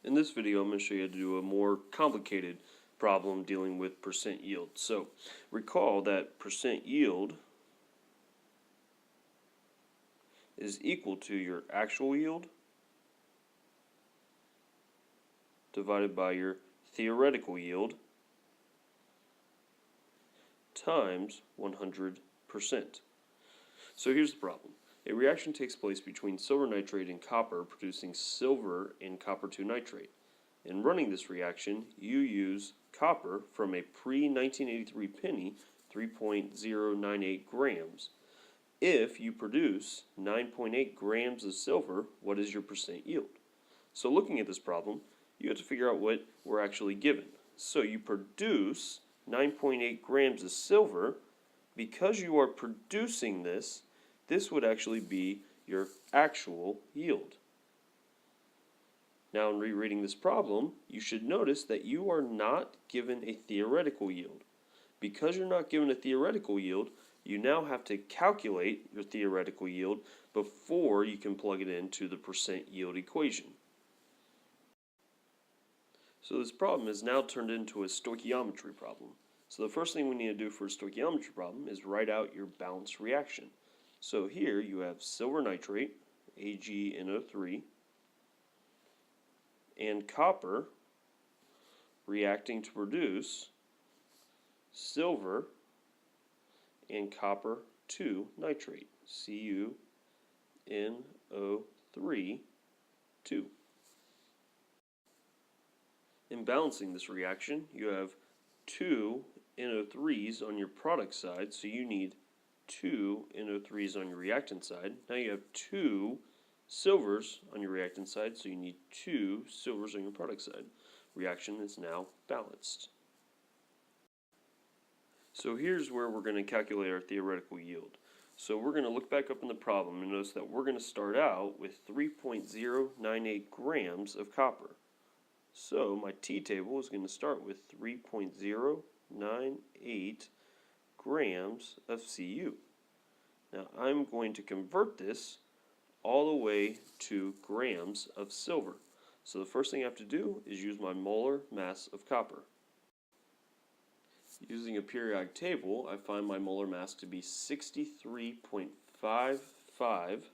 In this video, I'm going to show you how to do a more complicated problem dealing with percent yield. So recall that percent yield is equal to your actual yield divided by your theoretical yield times 100%. So here's the problem. A reaction takes place between silver nitrate and copper, producing silver and copper 2 nitrate. In running this reaction, you use copper from a pre-1983 penny, 3.098 grams. If you produce 9.8 grams of silver, what is your percent yield? So looking at this problem, you have to figure out what we're actually given. So you produce 9.8 grams of silver. Because you are producing this, this would actually be your actual yield. Now in rereading this problem, you should notice that you are not given a theoretical yield. Because you're not given a theoretical yield, you now have to calculate your theoretical yield before you can plug it into the percent yield equation. So this problem is now turned into a stoichiometry problem. So the first thing we need to do for a stoichiometry problem is write out your balanced reaction. So here you have silver nitrate, AgNO3, and copper reacting to produce silver and copper 2 nitrate, CuNO3, 2. In balancing this reaction, you have 2 NO3s on your product side, so you need 2 NO3s on your reactant side. Now you have 2 silvers on your reactant side, so you need 2 silvers on your product side. Reaction is now balanced. So here's where we're going to calculate our theoretical yield. So we're going to look back up in the problem and notice that we're going to start out with 3.098 grams of copper. So my T-table is going to start with 3.098 grams of Cu. Now I'm going to convert this all the way to grams of silver. So the first thing I have to do is use my molar mass of copper. Using a periodic table, I find my molar mass to be 63.55,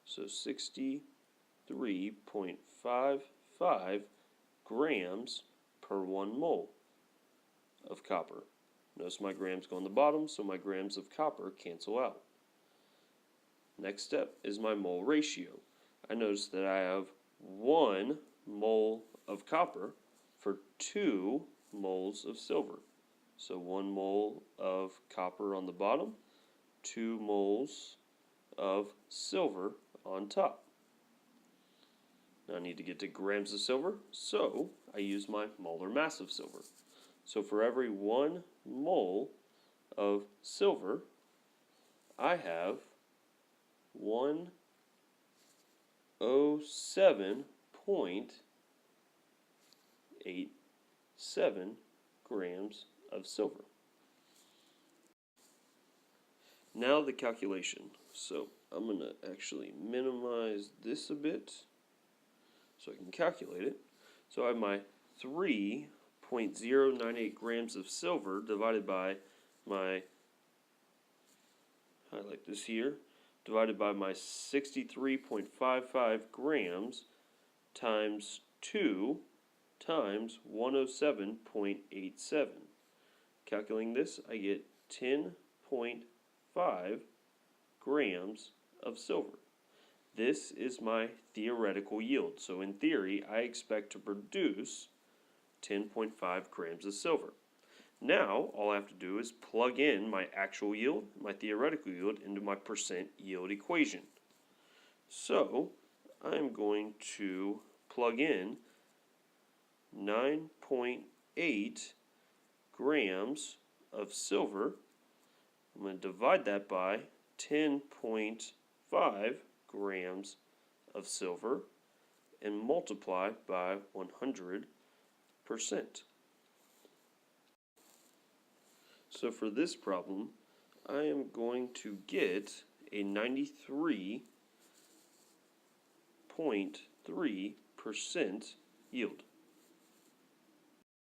so 63.55 grams per 1 mole of copper. Notice my grams go on the bottom, so my grams of copper cancel out. Next step is my mole ratio. I notice that I have 1 mole of copper for 2 moles of silver. So 1 mole of copper on the bottom, 2 moles of silver on top. Now I need to get to grams of silver, so I use my molar mass of silver. So for every 1 mole of silver, I have 107.87 grams of silver. Now the calculation. So I'm going to actually minimize this a bit so I can calculate it. So I have my 3.098 grams of silver divided by my, highlight this here, divided by my 63.55 grams times 2 times 107.87. Calculating this, I get 10.5 grams of silver. This is my theoretical yield. So in theory, I expect to produce 10.5 grams of silver. Now, all I have to do is plug in my actual yield, my theoretical yield, into my percent yield equation. So, I'm going to plug in 9.8 grams of silver. I'm going to divide that by 10.5 grams of silver and multiply by 100%. So for this problem, I am going to get a 93.3% yield.